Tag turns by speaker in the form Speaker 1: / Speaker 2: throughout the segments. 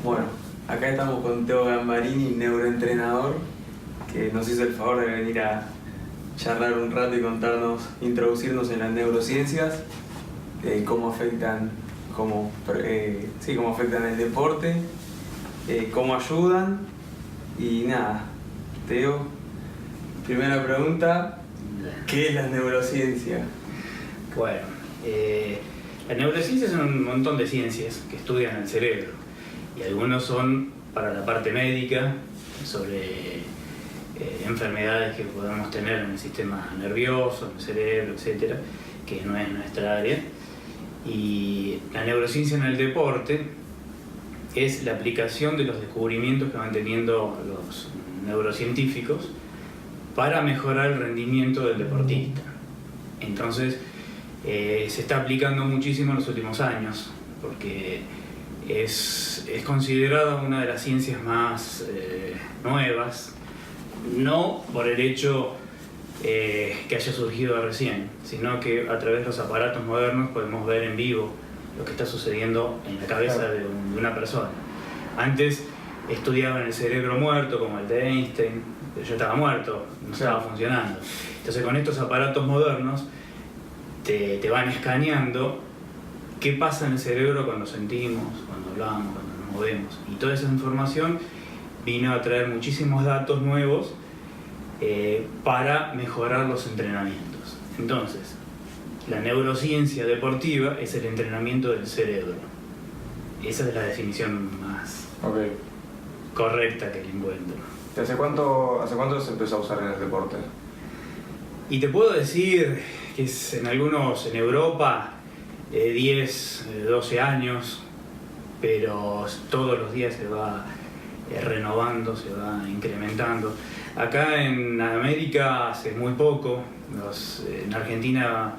Speaker 1: Bueno, acá estamos con Teo Gambarini, neuroentrenador, que nos hizo el favor de venir a charlar un rato y contarnos, introducirnos en las neurociencias, cómo afectan, cómo afectan el deporte, cómo ayudan y nada. Teo, primera pregunta, ¿qué es la neurociencia?
Speaker 2: Bueno, las neurociencias son un montón de ciencias que estudian el cerebro y algunos son para la parte médica, sobre enfermedades que podemos tener en el sistema nervioso, en el cerebro, etcétera, que no es nuestra área. Y la neurociencia en el deporte es la aplicación de los descubrimientos que van teniendo los neurocientíficos para mejorar el rendimiento del deportista. Entonces, se está aplicando muchísimo en los últimos años, porque es considerada una de las ciencias más nuevas, no por el hecho que haya surgido recién, sino que a través de los aparatos modernos podemos ver en vivo lo que está sucediendo en la cabeza de una persona. Antes estudiaban el cerebro muerto, como el de Einstein, pero ya estaba muerto, no estaba funcionando. Entonces, con estos aparatos modernos te van escaneando qué pasa en el cerebro cuando sentimos, cuando hablamos, cuando nos movemos. Y toda esa información vino a traer muchísimos datos nuevos para mejorar los entrenamientos. Entonces, la neurociencia deportiva es el entrenamiento del cerebro. Esa es la definición más correcta que le encuentro.
Speaker 3: ¿Hace cuánto se empezó a usar en el deporte?
Speaker 2: Y te puedo decir que es en Europa 10, 12 años, pero todos los días se va renovando, se va incrementando. Acá en América hace muy poco, en Argentina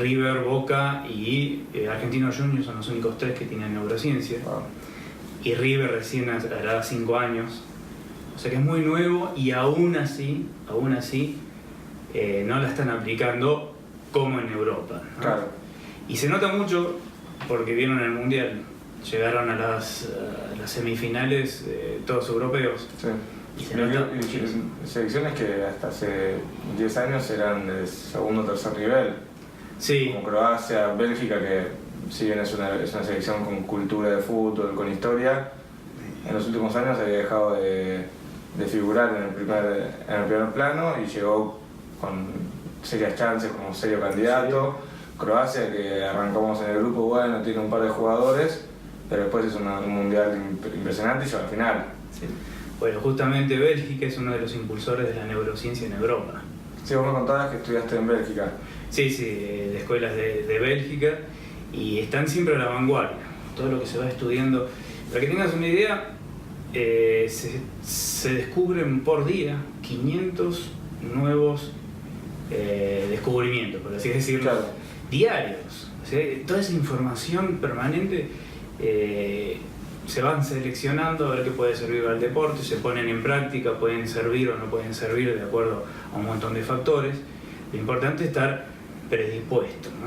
Speaker 2: River, Boca y Argentinos Juniors son los únicos tres que tienen neurociencia. Y River recién hará 5 años, o sea que es muy nuevo y aún así no la están aplicando como en Europa, ¿no?
Speaker 3: Claro.
Speaker 2: Y se nota mucho porque vieron el Mundial, llegaron a las semifinales todos europeos.
Speaker 3: Sí.
Speaker 2: Y se nota
Speaker 3: selecciones que hasta hace 10 años eran de segundo o tercer nivel.
Speaker 2: Sí.
Speaker 3: Como Croacia, Bélgica, que si bien es una selección con cultura de fútbol, con historia, en los últimos años había dejado de figurar en el primer plano y llegó con serias chances como serio candidato. Croacia, que arrancamos en el grupo, bueno, tiene un par de jugadores, pero después es un mundial impresionante y llega al final.
Speaker 2: Sí. Bueno, justamente Bélgica es uno de los impulsores de la neurociencia en Europa.
Speaker 3: Sí, vos me contabas que estudiaste en Bélgica.
Speaker 2: Sí, de escuelas de Bélgica, y están siempre a la vanguardia. Todo lo que se va estudiando, para que tengas una idea, se descubren por día 500 nuevos descubrimientos, por así decirlo, diarios. O sea, toda esa información permanente se van seleccionando a ver qué puede servir al deporte, se ponen en práctica, pueden servir o no pueden servir de acuerdo a un montón de factores. Lo importante es estar predispuesto, ¿no?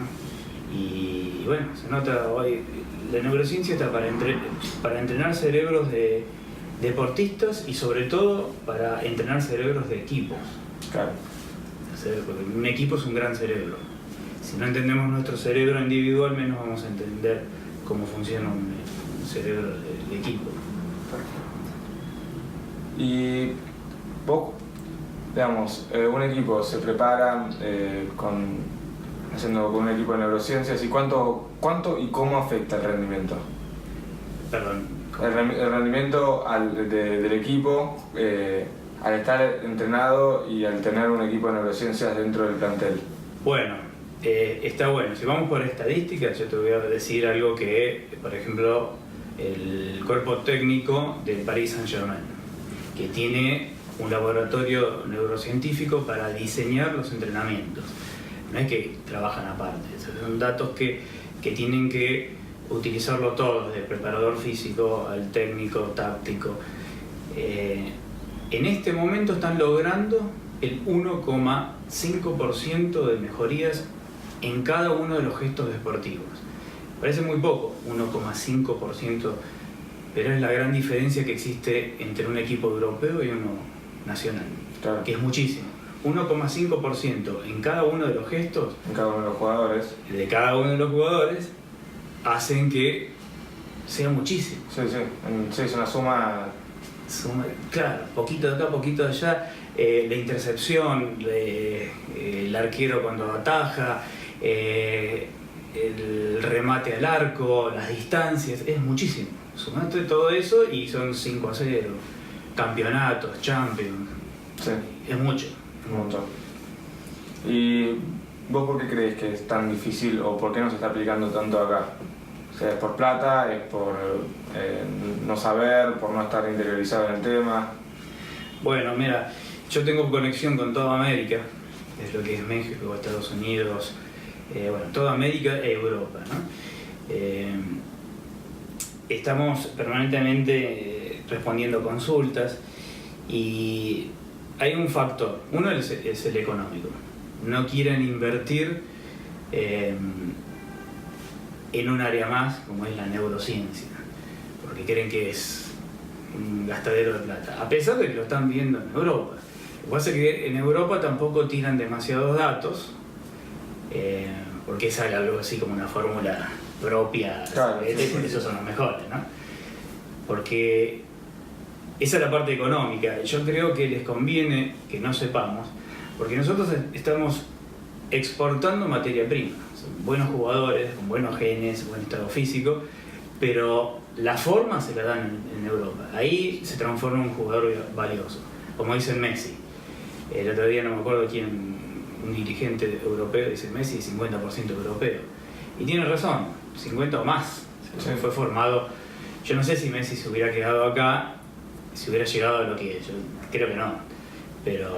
Speaker 2: Y bueno, se nota hoy, la neurociencia está para entrenar cerebros de deportistas y sobre todo para entrenar cerebros de equipos.
Speaker 3: Claro.
Speaker 2: Porque un equipo es un gran cerebro. Si no entendemos nuestro cerebro individual, menos vamos a entender cómo funciona un cerebro de equipo.
Speaker 3: Y vos, digamos, un equipo se prepara haciendo con un equipo de neurociencias, y cuánto y cómo afecta el rendimiento.
Speaker 2: Perdón.
Speaker 3: El rendimiento del equipo al estar entrenado y al tener un equipo de neurociencias dentro del plantel.
Speaker 2: Bueno, está bueno. Si vamos por estadísticas, yo te voy a decir algo que, por ejemplo, el cuerpo técnico del Paris Saint-Germain, que tiene un laboratorio neurocientífico para diseñar los entrenamientos. No es que trabajan aparte, son datos que tienen que utilizarlo todos, del preparador físico al técnico, táctico. En este momento están logrando el 1,5% de mejorías en cada uno de los gestos deportivos. Parece muy poco, 1,5% pero es la gran diferencia que existe entre un equipo europeo y uno nacional,
Speaker 3: Claro.
Speaker 2: que es muchísimo. 1,5% en cada uno de los gestos
Speaker 3: En cada uno de los jugadores.
Speaker 2: de cada uno de los jugadores hacen que sea muchísimo.
Speaker 3: Sí, sí, es una suma.
Speaker 2: Claro, poquito de acá, poquito de allá, la intercepción, el arquero cuando ataja, el remate al arco, las distancias, es muchísimo. Sumaste todo eso y son 5-0, campeonatos, Champions,
Speaker 3: Sí,
Speaker 2: es mucho.
Speaker 3: un montón. ¿Y vos por qué crees que es tan difícil o por qué no se está aplicando tanto acá? O sea, ¿es por plata? ¿Es por no saber? ¿Por no estar interiorizado en el tema?
Speaker 2: Bueno, mira, yo tengo conexión con toda América, es lo que es México, Estados Unidos, bueno, toda América e Europa, ¿no? Estamos permanentemente respondiendo consultas y hay un factor, uno es el económico. No quieren invertir en un área más como es la neurociencia, porque creen que es un gastadero de plata, a pesar de que lo están viendo en Europa. Lo que pasa es que en Europa tampoco tiran demasiados datos, porque es algo así como una fórmula propia,
Speaker 3: Claro,
Speaker 2: y por eso son los mejores, ¿no? Porque esa es la parte económica. Yo creo que les conviene que no sepamos, porque nosotros estamos exportando materia prima. Son buenos jugadores, con buenos genes, buen estado físico, pero la forma se la dan en Europa. Ahí se transforma en un jugador valioso, como dice Messi. El otro día no me acuerdo quién, un dirigente europeo dice Messi es 50% europeo. Y tiene razón, 50 o más.
Speaker 3: Sí.
Speaker 2: Fue formado. Yo no sé si Messi se hubiera quedado acá, si hubiera llegado a lo que es. Yo creo que no. Pero.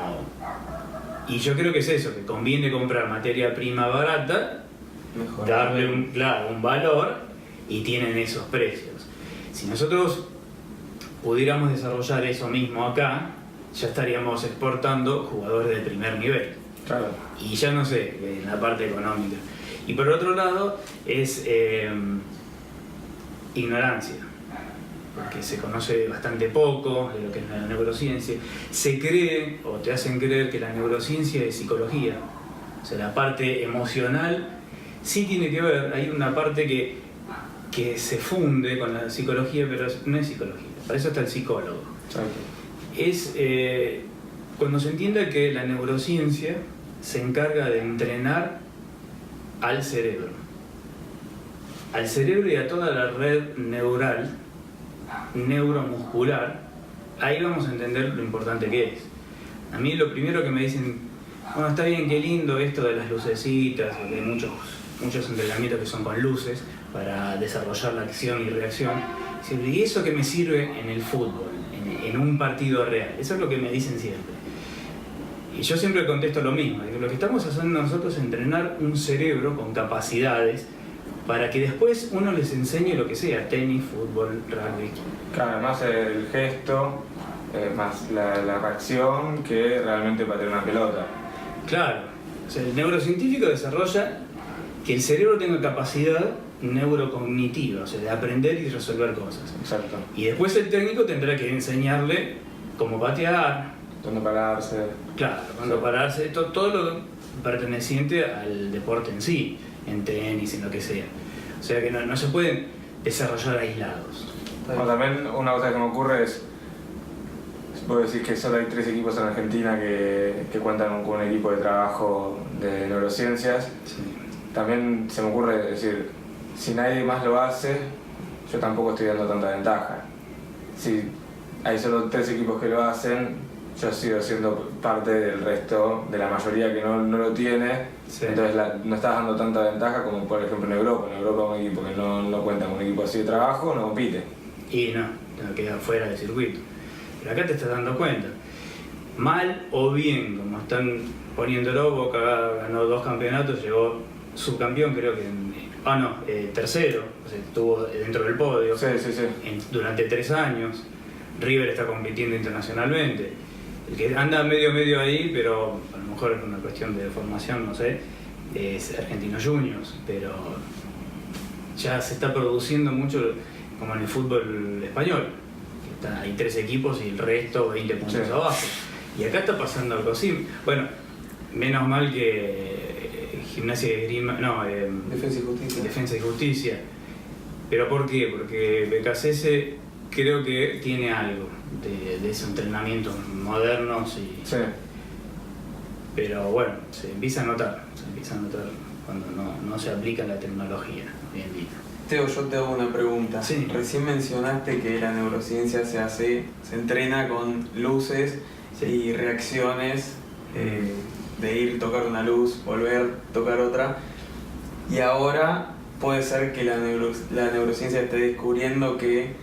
Speaker 2: Y yo creo que es eso, que conviene comprar materia prima barata,
Speaker 1: Mejor.
Speaker 2: darle un valor y tienen esos precios. Si nosotros pudiéramos desarrollar eso mismo acá, ya estaríamos exportando jugadores de primer nivel.
Speaker 3: Claro.
Speaker 2: Y ya no sé, en la parte económica. Y por otro lado es ignorancia, porque se conoce bastante poco de lo que es la neurociencia. Se cree, o te hacen creer, que la neurociencia es psicología. O sea, la parte emocional sí tiene que ver, hay una parte que se funde con la psicología, pero no es psicología, para eso está el psicólogo.
Speaker 3: Exacto.
Speaker 2: Es cuando se entiende que la neurociencia se encarga de entrenar al cerebro y a toda la red neural, neuromuscular. Ahí vamos a entender lo importante que es. A mí lo primero que me dicen, bueno, está bien, qué lindo esto de las lucecitas, porque hay muchos entrenamientos que son con luces para desarrollar la acción y reacción. ¿Y eso qué me sirve en el fútbol, en un partido real? Eso es lo que me dicen siempre. Y yo siempre contesto lo mismo. Digo, lo que estamos haciendo nosotros es entrenar un cerebro con capacidades para que después uno les enseñe lo que sea, tenis, fútbol, rugby.
Speaker 3: Claro, más el gesto, más la reacción que realmente patear una pelota.
Speaker 2: Claro, o sea, el neurocientífico desarrolla que el cerebro tenga capacidad neurocognitiva, o sea, de aprender y resolver cosas.
Speaker 3: Exacto.
Speaker 2: Y después el técnico tendrá que enseñarle cómo patear,
Speaker 3: ¿Dónde pararse?
Speaker 2: claro, cuándo
Speaker 3: Sí.
Speaker 2: pararse, todo lo perteneciente al deporte en sí, en tenis, en lo que sea. O sea que no se pueden desarrollar aislados.
Speaker 3: Bueno, también una cosa que me ocurre es, puedo decir que solo hay 3 equipos en Argentina que cuentan con un equipo de trabajo de neurociencias.
Speaker 2: Sí.
Speaker 3: También se me ocurre decir, si nadie más lo hace, yo tampoco estoy dando tanta ventaja. Si hay solo 3 equipos que lo hacen, yo sigo siendo parte del resto, de la mayoría que no lo tiene.
Speaker 2: Sí.
Speaker 3: Entonces no estás dando tanta ventaja como por ejemplo en Europa. En Europa un equipo que no cuenta con un equipo así de trabajo no compite.
Speaker 2: Y no queda fuera del circuito. Pero acá te estás dando cuenta. Mal o bien, como están poniéndolo, Boca ganó 2 campeonatos, llegó subcampeón, creo que tercero, o sea, estuvo dentro del podio
Speaker 3: Sí.
Speaker 2: durante 3 años. River está compitiendo internacionalmente. El que anda medio ahí, pero a lo mejor es una cuestión de formación, no sé, es Argentinos Juniors, pero ya se está produciendo mucho como en el fútbol español, que hay 3 equipos y el resto 20 puntos abajo. Y acá está pasando algo así. Bueno, menos mal que Gimnasia de Esgrima, Defensa y Justicia. ¿Pero por qué? Porque BKCS creo que tiene algo de esos entrenamientos modernos y...
Speaker 3: Sí.
Speaker 2: Pero bueno, se empieza a notar cuando no se aplica la tecnología hoy en día.
Speaker 1: Teo, yo te hago una pregunta.
Speaker 2: Sí.
Speaker 1: Recién mencionaste que la neurociencia se entrena con luces y reacciones de ir, tocar una luz, volver, tocar otra. Y ahora puede ser que la neurociencia esté descubriendo que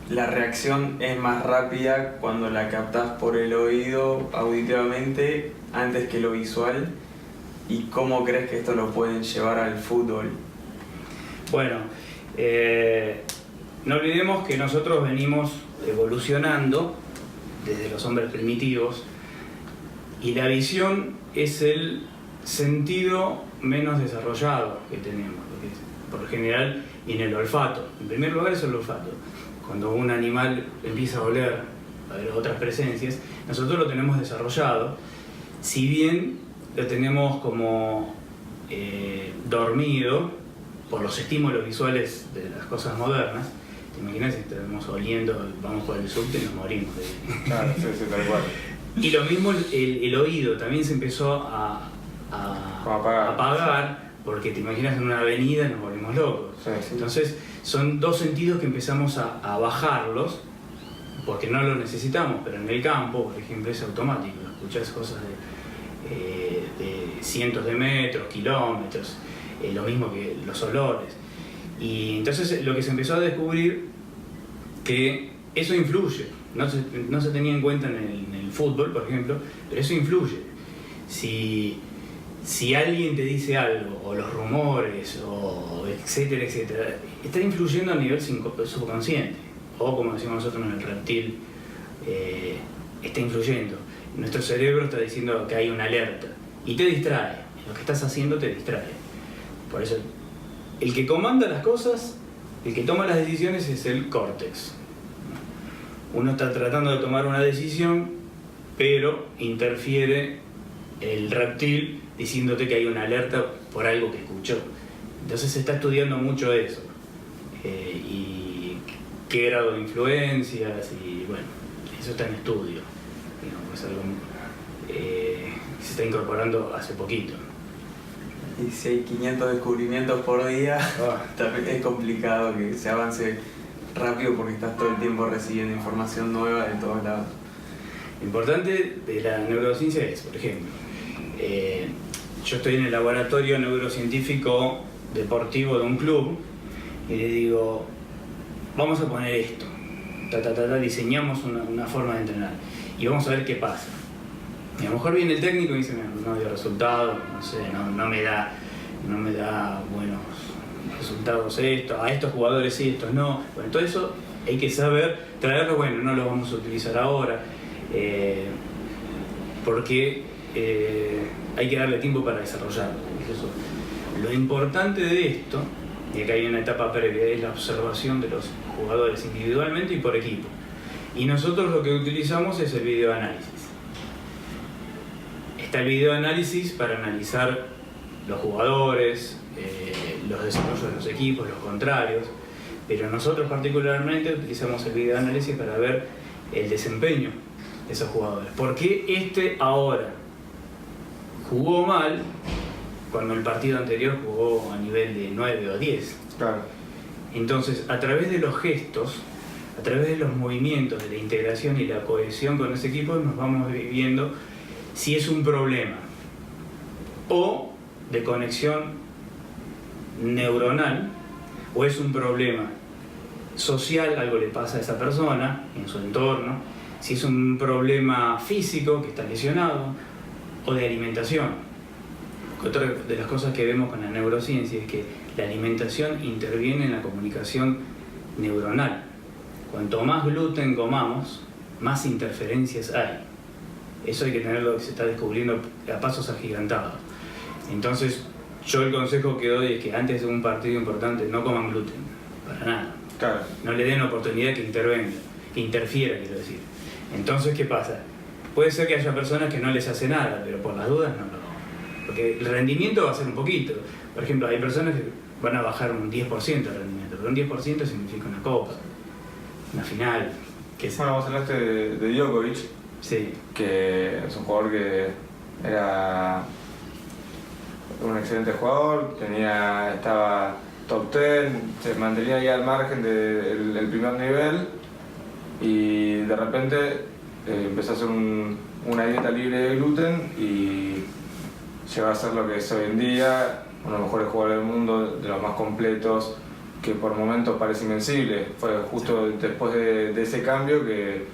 Speaker 1: la reacción es más rápida cuando la captás por el oído auditivamente antes que lo visual. ¿Y cómo crees que esto lo pueden llevar al fútbol?
Speaker 2: Bueno, no olvidemos que nosotros venimos evolucionando desde los hombres primitivos y la visión es el sentido menos desarrollado que tenemos, por lo general, y en el olfato. En primer lugar es el olfato. Cuando un animal empieza a oler, a ver otras presencias, nosotros lo tenemos desarrollado, si bien lo tenemos como dormido por los estímulos visuales de las cosas modernas. ¿Te imaginas si estamos oliendo, vamos por el subte y nos morimos?
Speaker 3: Claro, sí, tal cual.
Speaker 2: Y lo mismo el oído, también se empezó a apagar, porque te imaginas en una avenida nos volvemos locos.
Speaker 3: Sí.
Speaker 2: Entonces son 2 sentidos que empezamos a bajarlos, porque no lo necesitamos, pero en el campo, por ejemplo, es automático. Escuchás cosas de cientos de metros, kilómetros, lo mismo que los olores. Y entonces lo que se empezó a descubrir que eso influye, no se tenía en cuenta en el fútbol, por ejemplo, pero eso influye. Si alguien te dice algo, o los rumores, o etcétera, etcétera, está influyendo a nivel subconsciente, o como decimos nosotros en el reptil, está influyendo. Nuestro cerebro está diciendo que hay una alerta y te distrae. Lo que estás haciendo te distrae. Por eso, el que comanda las cosas, el que toma las decisiones es el córtex. Uno está tratando de tomar una decisión, pero interfiere el reptil diciéndote que hay una alerta por algo que escuchó. Entonces se está estudiando mucho eso. Y qué grado de influencias, y bueno, eso está en estudio. Es algo que se está incorporando hace poquito.
Speaker 1: Y si hay 500 descubrimientos por día, también es complicado que se avance rápido porque estás todo el tiempo recibiendo información nueva de todos lados.
Speaker 2: Lo importante de la neurociencia es, por ejemplo, yo estoy en el laboratorio neurocientífico deportivo de un club y le digo, vamos a poner esto, diseñamos una forma de entrenar y vamos a ver qué pasa. Y a lo mejor viene el técnico y dice, no dio resultado, no sé, no me da buenos resultados esto, a estos jugadores sí, estos no. Bueno, todo eso hay que saber traerlo, bueno, no lo vamos a utilizar ahora, porque hay que darle tiempo para desarrollarlo. Eso. Lo importante de esto, y acá hay una etapa previa, es la observación de los jugadores individualmente y por equipo. Y nosotros lo que utilizamos es el videoanálisis. Está el videoanálisis para analizar los jugadores, los desarrollos de los equipos, los contrarios, pero nosotros particularmente utilizamos el videoanálisis para ver el desempeño de esos jugadores. ¿Por qué este ahora jugó mal cuando el partido anterior jugó a nivel de 9 o 10?
Speaker 3: Claro.
Speaker 2: Entonces, a través de los gestos, a través de los movimientos, de la integración y la cohesión con ese equipo, nos vamos viendo si es un problema o de conexión neuronal, o es un problema social, algo le pasa a esa persona en su entorno, si es un problema físico, que está lesionado, o de alimentación. Otra de las cosas que vemos con la neurociencia es que la alimentación interviene en la comunicación neuronal. Cuanto más gluten comamos, más interferencias hay. Eso hay que tenerlo, que se está descubriendo a pasos agigantados. Entonces, yo el consejo que doy es que antes de un partido importante no coman gluten, para nada.
Speaker 3: Claro.
Speaker 2: No le den oportunidad que intervenga, que interfiera, quiero decir. Entonces, ¿qué pasa? Puede ser que haya personas que no les hace nada, pero por las dudas no. Porque el rendimiento va a ser un poquito. Por ejemplo, hay personas que van a bajar un 10% el rendimiento, pero un 10% significa una copa, una final.
Speaker 3: Bueno, vos hablaste de Djokovic,
Speaker 2: Sí.
Speaker 3: que es un jugador que era un excelente jugador, estaba top 10, se mantenía ahí al margen del primer nivel y de repente empezó a hacer una dieta libre de gluten y llegó a ser lo que es hoy en día, uno de los mejores jugadores del mundo, de los más completos, que por momentos parece invencible. Fue justo después de ese cambio que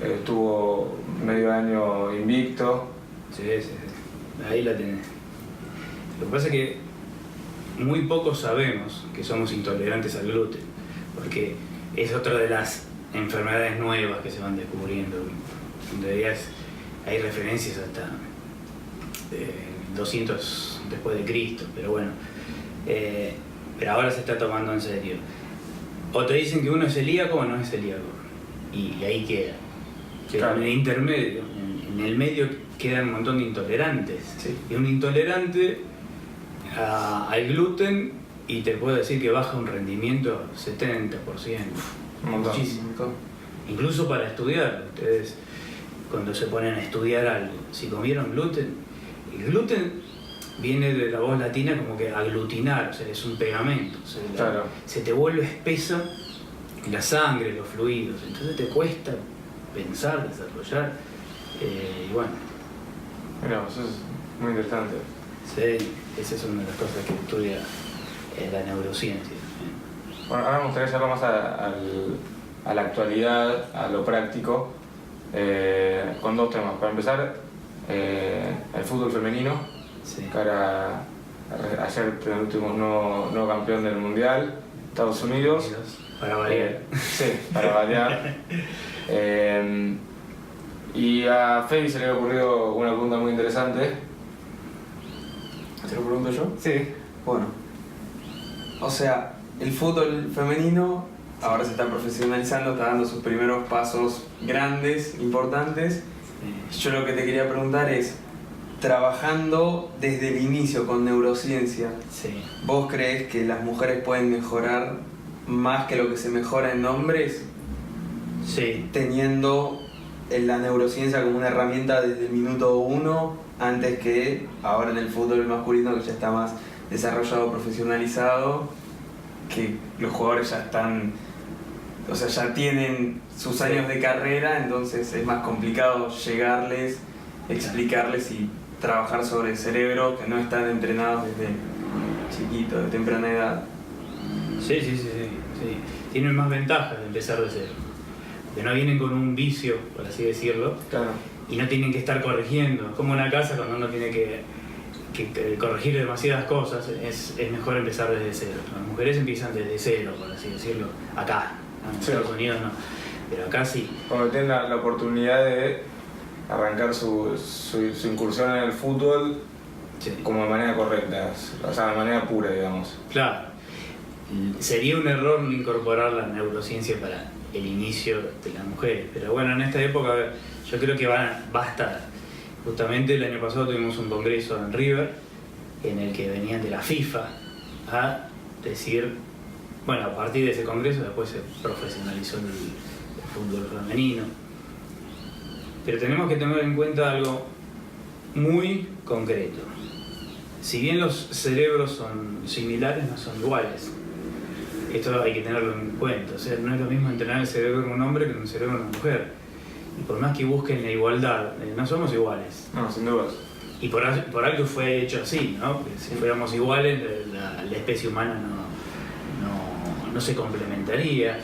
Speaker 3: estuvo medio año invicto.
Speaker 2: Sí. Ahí la tenés. Lo que pasa es que muy pocos sabemos que somos intolerantes al gluten, porque es otra de las enfermedades nuevas que se van descubriendo. En realidad hay referencias hasta 200 después de Cristo, pero bueno, pero ahora se está tomando en serio. O te dicen que uno es celíaco o no es celíaco, y ahí queda.
Speaker 3: Claro.
Speaker 2: En el intermedio, en el medio quedan un montón de intolerantes.
Speaker 1: Sí.
Speaker 2: Y un intolerante al gluten, y te puedo decir que baja un rendimiento 70%.
Speaker 3: Un montón.
Speaker 2: Muchísimo. Incluso para estudiar, ustedes cuando se ponen a estudiar algo, si comieron gluten, el gluten viene de la voz latina como que aglutinar, o sea, es un pegamento, o sea,
Speaker 3: Claro.
Speaker 2: se te vuelve espesa la sangre, los fluidos, entonces te cuesta pensar, desarrollar, y bueno.
Speaker 3: Mira, eso es muy interesante.
Speaker 2: Sí, esa es una de las cosas que estudia la neurociencia.
Speaker 3: Bueno, ahora me gustaría llevarlo más a la actualidad, a lo práctico, con dos temas. Para empezar, el fútbol femenino,
Speaker 2: Sí.
Speaker 3: que ahora, ayer tuvimos nuevo campeón del Mundial, Estados Unidos.
Speaker 2: Para variar.
Speaker 3: Sí, para variar. Y a Fede se le había ocurrido una pregunta muy interesante.
Speaker 1: ¿Te lo pregunto yo?
Speaker 3: Sí.
Speaker 1: Bueno, o sea, el fútbol femenino ahora se está profesionalizando, está dando sus primeros pasos grandes, importantes. Yo lo que te quería preguntar es, trabajando desde el inicio con neurociencia,
Speaker 2: Sí.
Speaker 1: ¿vos crees que las mujeres pueden mejorar más que lo que se mejora en hombres,
Speaker 2: Sí.
Speaker 1: teniendo la neurociencia como una herramienta desde el minuto uno, antes que ahora en el fútbol masculino, que ya está más desarrollado, profesionalizado, que los jugadores ya están, o sea, ya tienen sus años de carrera, entonces es más complicado llegarles, explicarles y trabajar sobre el cerebro, que no están entrenados desde chiquito, de temprana edad?
Speaker 2: Sí. Tienen más ventajas de empezar de cero. Que no vienen con un vicio, por así decirlo,
Speaker 3: Claro.
Speaker 2: y no tienen que estar corrigiendo. Como una casa, cuando uno tiene que corregir demasiadas cosas, es mejor empezar desde cero. Las mujeres empiezan desde cero, por así decirlo, acá. En
Speaker 3: Sí.
Speaker 2: Estados Unidos no, pero acá sí.
Speaker 3: Cuando tienen la oportunidad de arrancar su incursión en el fútbol
Speaker 2: Sí.
Speaker 3: como de manera correcta, o sea, de manera pura, digamos.
Speaker 2: Claro. Sería un error no incorporar la neurociencia para el inicio de las mujeres, pero bueno, en esta época yo creo que va a estar. Justamente el año pasado tuvimos un congreso en River en el que venían de la FIFA a decir, bueno, a partir de ese congreso después se profesionalizó el fútbol femenino, pero tenemos que tener en cuenta algo muy concreto. Si bien los cerebros son similares, no son iguales. Esto hay que tenerlo en cuenta, o sea, no es lo mismo entrenar el cerebro de un hombre que el cerebro de una mujer. Y por más que busquen la igualdad, no somos iguales.
Speaker 3: No, sin dudas.
Speaker 2: Y por algo fue hecho así, ¿no? Que si fuéramos iguales, la especie humana no se complementaría,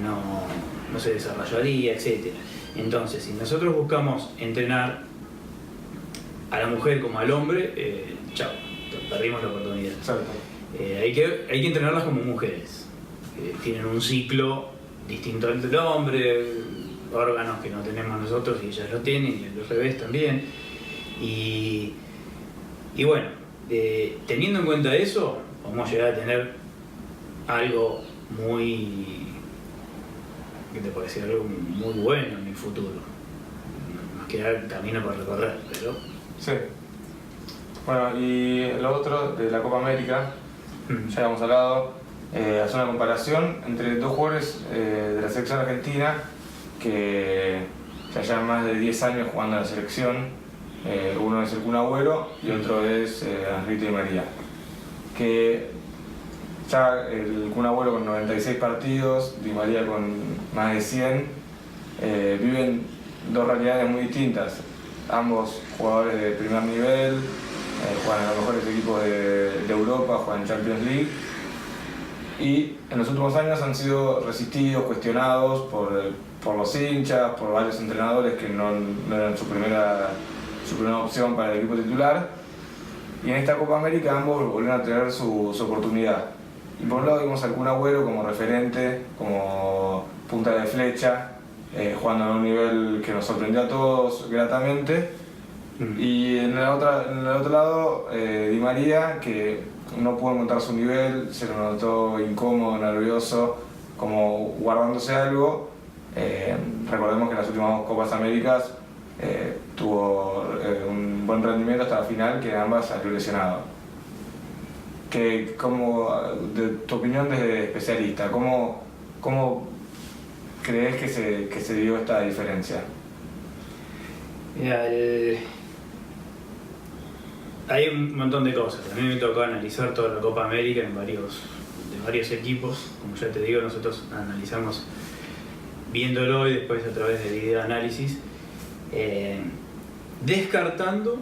Speaker 2: no se desarrollaría, etc. Entonces, si nosotros buscamos entrenar a la mujer como al hombre, chao, perdimos la oportunidad.
Speaker 3: Exacto.
Speaker 2: Hay que entrenarlas como mujeres. Tienen un ciclo distinto al del hombre, órganos que no tenemos nosotros y ellas lo tienen, y al revés también. Y bueno, teniendo en cuenta eso, vamos a llegar a tener algo muy, ¿qué te puedo decir? Algo muy bueno en el futuro. Nos queda camino por recorrer, pero...
Speaker 3: Sí. Bueno, y lo otro de la Copa América, ya habíamos hablado, hacer una comparación entre dos jugadores de la selección argentina que ya llevan más de 10 años jugando en la selección. Uno es el Kun Agüero y otro es Ángel Di María. Que ya el Kun Agüero con 96 partidos, Di María con más de 100, viven dos realidades muy distintas. Ambos jugadores de primer nivel, juegan en los mejores equipos de Europa, juegan en Champions League. Y en los últimos años han sido resistidos, cuestionados por los hinchas, por varios entrenadores que no eran su primera opción para el equipo titular. Y en esta Copa América ambos volvieron a tener su oportunidad. Y por un lado vimos al Kun Agüero como referente, como punta de flecha, jugando a un nivel que nos sorprendió a todos gratamente. Y en el otro lado, Di María, que no pudo encontrar su nivel, se lo notó incómodo, nervioso, como guardándose algo. Recordemos que en las últimas Copas Américas tuvo un buen rendimiento hasta la final, que ambas salió lesionado. De tu opinión desde especialista, ¿cómo crees que se dio esta diferencia?
Speaker 2: Mira, hay un montón de cosas. A mí me tocó analizar toda la Copa América de varios equipos. Como ya te digo, nosotros analizamos viéndolo y después a través de video análisis, descartando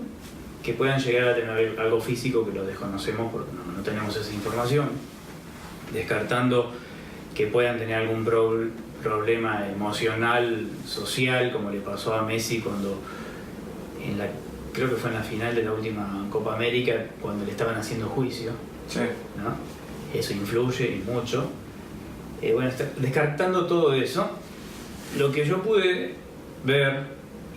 Speaker 2: que puedan llegar a tener algo físico que lo desconocemos porque no tenemos esa información, descartando que puedan tener algún problema emocional, social, como le pasó a Messi cuando creo que fue en la final de la última Copa América, cuando le estaban haciendo juicio.
Speaker 3: Sí.
Speaker 2: ¿No? Eso influye y mucho. Bueno, descartando todo eso, lo que yo pude ver,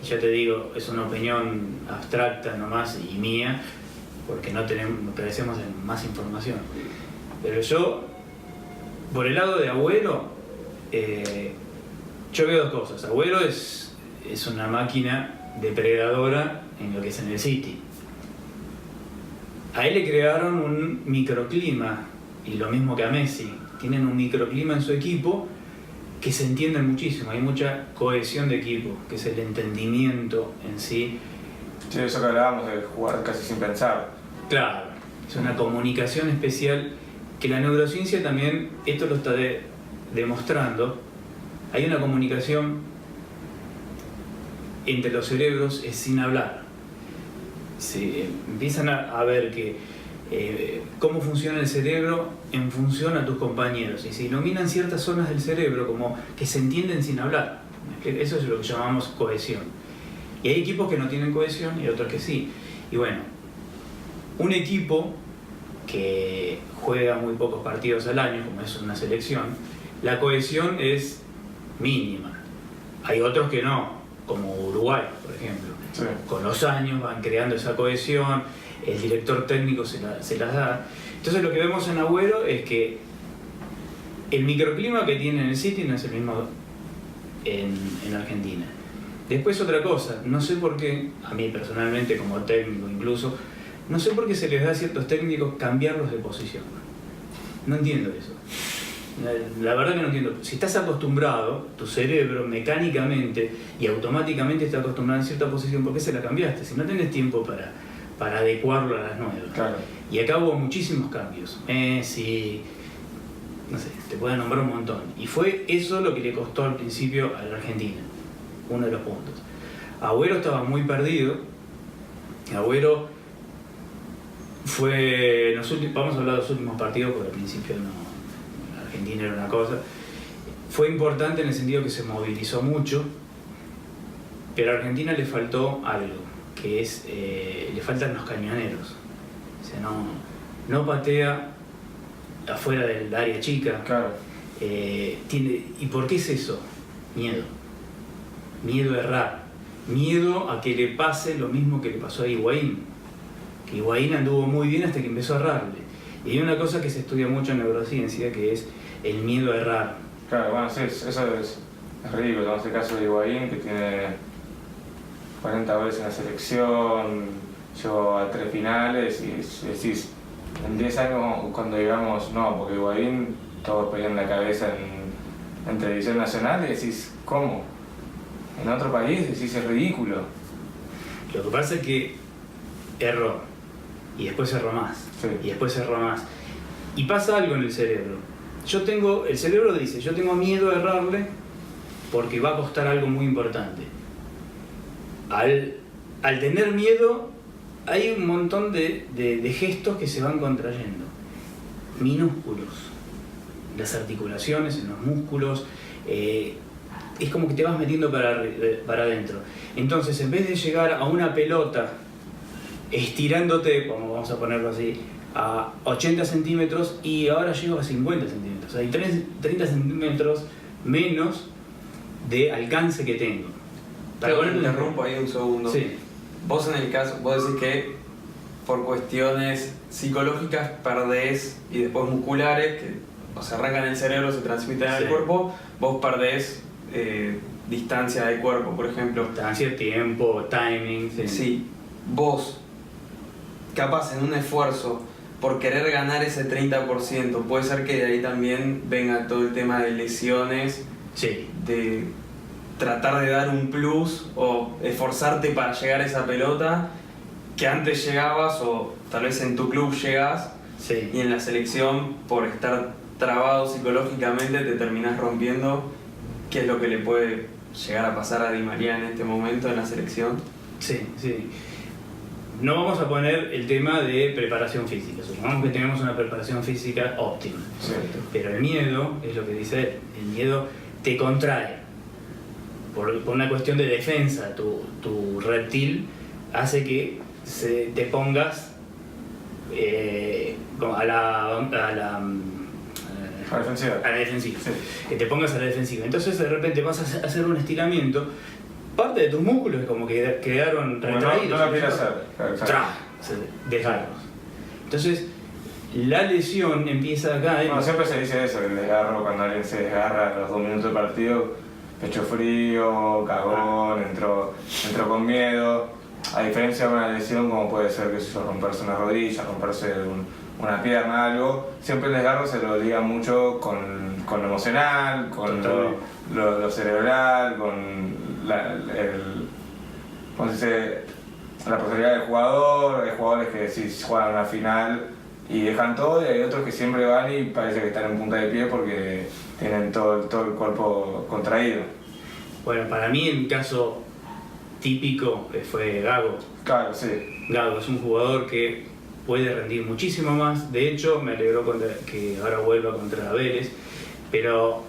Speaker 2: ya te digo, es una opinión abstracta nomás y mía, porque no carecemos de más información. Pero yo, por el lado de Agüero, yo veo dos cosas. Agüero es una máquina depredadora en lo que es en el City. A él le crearon un microclima, y lo mismo que a Messi. Tienen un microclima en su equipo que se entienden muchísimo, hay mucha cohesión de equipo, que es el entendimiento en sí.
Speaker 3: Sí, eso que hablábamos de jugar casi sin pensar.
Speaker 2: Claro, es una comunicación especial que la neurociencia también, esto lo está demostrando. Hay una comunicación entre los cerebros sin hablar. Se empiezan a ver que cómo funciona el cerebro en función a tus compañeros, y se iluminan ciertas zonas del cerebro como que se entienden sin hablar. Eso es lo que llamamos cohesión. Y hay equipos que no tienen cohesión y otros que sí. Y bueno, un equipo que juega muy pocos partidos al año, como es una selección, la cohesión es mínima. Hay otros que no, como Uruguay, por ejemplo.
Speaker 3: Sí.
Speaker 2: Con los años van creando esa cohesión, el director técnico se las da. Entonces lo que vemos en Agüero es que el microclima que tiene en el City no es el mismo en Argentina. Después otra cosa, no sé por qué, a mí personalmente como técnico incluso, no sé por qué se les da a ciertos técnicos cambiarlos de posición. No entiendo eso. La verdad que no entiendo. Si estás acostumbrado, tu cerebro mecánicamente y automáticamente está acostumbrado a cierta posición, ¿por qué se la cambiaste? Si no tenés tiempo para adecuarlo a las nuevas.
Speaker 3: Claro.
Speaker 2: Y acá hubo muchísimos cambios. Messi, no sé, te puedo nombrar un montón. Y fue eso lo que le costó al principio a la Argentina, uno de los puntos. Agüero estaba muy perdido. Agüero fue, vamos a hablar de los últimos partidos porque al principio no, Argentina era una cosa. Fue importante en el sentido que se movilizó mucho, pero a Argentina le faltó algo, que es, le faltan los cañoneros. O sea, no patea afuera del área chica.
Speaker 3: Claro.
Speaker 2: ¿Y por qué es eso? Miedo. Miedo a errar. Miedo a que le pase lo mismo que le pasó a Higuaín. Que Higuaín anduvo muy bien hasta que empezó a errarle. Y hay una cosa que se estudia mucho en neurociencia, que es el miedo a errar.
Speaker 3: Claro, bueno, sí, eso es ridículo. Tenemos el caso de Higuaín, que tiene 40 goles en la selección, llegó a 3 finales, y decís, en 10 años cuando llegamos, no, porque Higuaín todos ponían la cabeza en televisión nacional, y decís, ¿cómo? En otro país decís, es ridículo.
Speaker 2: Lo que pasa es que erró, y después erró más,
Speaker 3: Sí.
Speaker 2: y después erró más. Y pasa algo en el cerebro. El cerebro dice, yo tengo miedo a errarle porque va a costar algo muy importante. Al tener miedo, hay un montón de gestos que se van contrayendo, minúsculos. Las articulaciones, en los músculos, es como que te vas metiendo para adentro. Entonces, en vez de llegar a una pelota estirándote, como vamos a ponerlo así, a 80 centímetros, y ahora llego a 50 centímetros. Hay 30 centímetros menos de alcance que tengo.
Speaker 1: Pero te interrumpo ahí un segundo.
Speaker 2: Sí.
Speaker 1: Vos en el caso, vos decís que por cuestiones psicológicas perdés, y después musculares, que se arrancan en el cerebro, se transmiten al cuerpo, vos perdés distancia del cuerpo, por ejemplo.
Speaker 2: Distancia, tiempo, timing.
Speaker 1: Sí. Vos, capaz en un esfuerzo por querer ganar ese 30%, puede ser que de ahí también venga todo el tema de lesiones,
Speaker 2: Sí.
Speaker 1: de tratar de dar un plus o esforzarte para llegar a esa pelota que antes llegabas, o tal vez en tu club llegas,
Speaker 2: Sí.
Speaker 1: y en la selección, por estar trabado psicológicamente, te terminás rompiendo. ¿Qué es lo que le puede llegar a pasar a Di María en este momento en la selección?
Speaker 2: Sí, sí. No vamos a poner el tema de preparación física. Supongamos que tenemos una preparación física óptima.
Speaker 3: Sí.
Speaker 2: Pero el miedo, es lo que dice él, el miedo te contrae. Por una cuestión de defensa, tu reptil hace que te pongas a la
Speaker 3: defensiva.
Speaker 2: A la defensiva.
Speaker 3: Sí.
Speaker 2: Que te pongas a la defensiva. Entonces de repente vas a hacer un estiramiento, parte de tus músculos como que quedaron retraídos.
Speaker 3: No lo quieres hacer. Claro,
Speaker 2: Dejarlos. Entonces la lesión empieza acá.
Speaker 3: Bueno, siempre se dice eso, el desgarro, cuando alguien se desgarra a los 2 minutos del partido, pecho frío, cagón, entró con miedo. A diferencia de una lesión como puede ser, que romperse una rodilla, romperse una pierna, algo, siempre el desgarro se lo liga mucho con lo emocional, con lo cerebral, con ¿cómo se dice? La personalidad del jugador. Hay jugadores que si juegan una final y dejan todo, y hay otros que siempre van y parece que están en punta de pie porque tienen todo el cuerpo contraído.
Speaker 2: Bueno, para mí el caso típico fue Gago.
Speaker 3: Claro, sí.
Speaker 2: Gago es un jugador que puede rendir muchísimo más. De hecho, me alegró que ahora vuelva contra Vélez, pero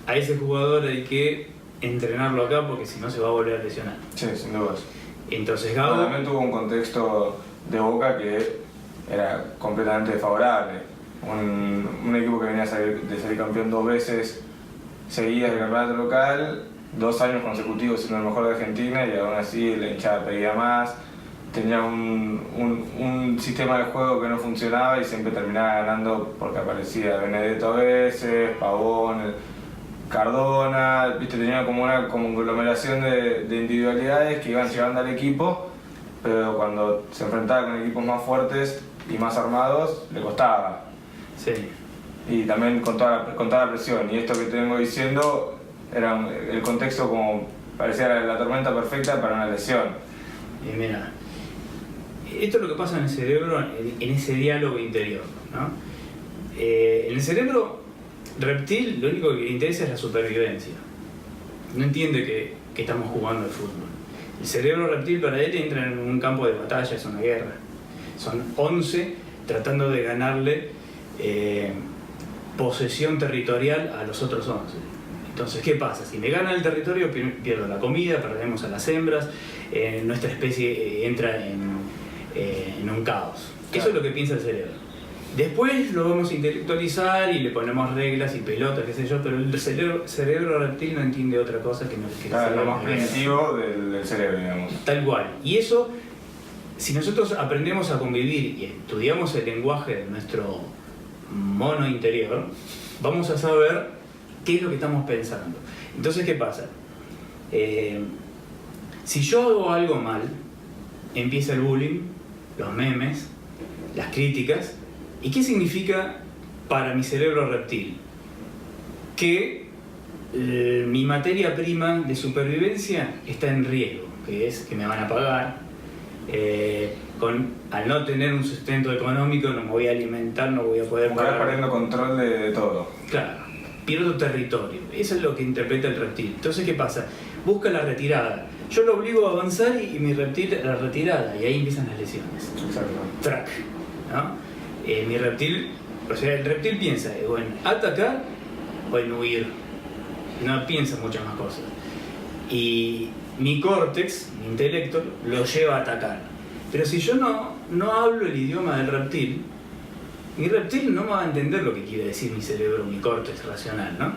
Speaker 2: a ese jugador hay que entrenarlo acá porque si no se va a volver a lesionar.
Speaker 3: Sí, sin dudas.
Speaker 2: Entonces Gago...
Speaker 3: También tuvo un contexto de Boca que era completamente desfavorable. Un equipo que venía de salir campeón 2 veces seguidas del campeonato local, 2 años consecutivos siendo el mejor de Argentina, y aún así la hinchada pedía más. Tenía un sistema de juego que no funcionaba y siempre terminaba ganando porque aparecía Benedetto a veces, Pavón, Cardona, ¿viste? Tenía como una conglomeración de individualidades que iban llevando al equipo, pero cuando se enfrentaba con equipos más fuertes y más armados, le costaba.
Speaker 2: Sí.
Speaker 3: Y también con toda la presión. Y esto que te vengo diciendo era el contexto como parecía la tormenta perfecta para una lesión.
Speaker 2: Y mira, esto es lo que pasa en el cerebro, en ese diálogo interior, ¿no? En el cerebro reptil lo único que le interesa es la supervivencia. No entiende que estamos jugando al fútbol. El cerebro reptil para él entra en un campo de batalla, es una guerra. Son 11 tratando de ganarle posesión territorial a los otros 11. Entonces, ¿qué pasa? Si me gana el territorio, pierdo la comida, perdemos a las hembras, nuestra especie entra en un caos.
Speaker 3: Claro.
Speaker 2: Eso es lo que piensa el cerebro. Después lo vamos a intelectualizar y le ponemos reglas y pelotas, qué sé yo, pero el cerebro reptil no entiende otra cosa que no es que
Speaker 3: Claro,
Speaker 2: el
Speaker 3: lo
Speaker 2: cerebro
Speaker 3: más
Speaker 2: es
Speaker 3: primitivo del cerebro, digamos.
Speaker 2: tal cual. Y eso, si nosotros aprendemos a convivir y estudiamos el lenguaje de nuestro mono interior, vamos a saber qué es lo que estamos pensando. Entonces, ¿qué pasa? Si yo hago algo mal, empieza el bullying, los memes, las críticas. ¿Y qué significa para mi cerebro reptil? Que mi materia prima de supervivencia está en riesgo, que es que me van a pagar. Al no tener un sustento económico no me voy a alimentar, no voy a poder
Speaker 3: Como que vas perdiendo control de todo.
Speaker 2: Claro, pierdo territorio. Eso es lo que interpreta el reptil. Entonces, ¿qué pasa? Busca la retirada. Yo lo obligo a avanzar y mi reptil la retirada, y ahí empiezan las lesiones.
Speaker 3: Exacto.
Speaker 2: Track, ¿no? Mi reptil, o sea, el reptil piensa o en atacar o en huir. No piensa muchas más cosas. Y mi córtex, mi intelecto, lo lleva a atacar. Pero si yo no hablo el idioma del reptil, mi reptil no va a entender lo que quiere decir mi cerebro, mi córtex racional, ¿no?